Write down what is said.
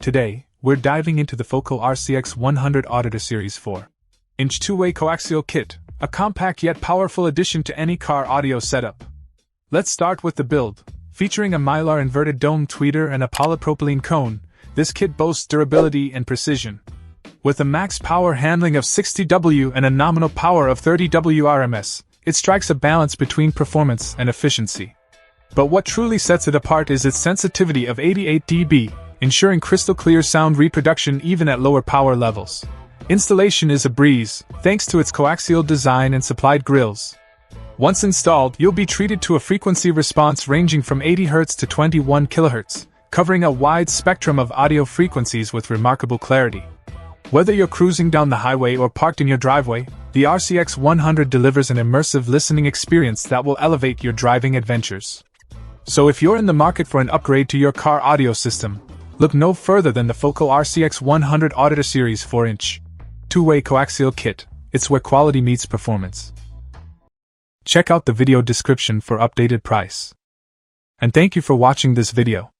Today, we're diving into the Focal RCX-100 Auditor Series 4-inch two-way coaxial kit, a compact yet powerful addition to any car audio setup. Let's start with the build. Featuring a mylar inverted dome tweeter and a polypropylene cone, this kit boasts durability and precision. With a max power handling of 60 W and a nominal power of 30 W RMS, it strikes a balance between performance and efficiency. But what truly sets it apart is its sensitivity of 88 dB, ensuring crystal clear sound reproduction even at lower power levels. Installation is a breeze, thanks to its coaxial design and supplied grills. Once installed, you'll be treated to a frequency response ranging from 80 Hz to 21 kHz, covering a wide spectrum of audio frequencies with remarkable clarity. Whether you're cruising down the highway or parked in your driveway, the RCX-100 delivers an immersive listening experience that will elevate your driving adventures. So if you're in the market for an upgrade to your car audio system, look no further than the Focal RCX-100 Auditor Series 4-inch two-way coaxial kit. It's where quality meets performance. Check out the video description for updated price. And thank you for watching this video.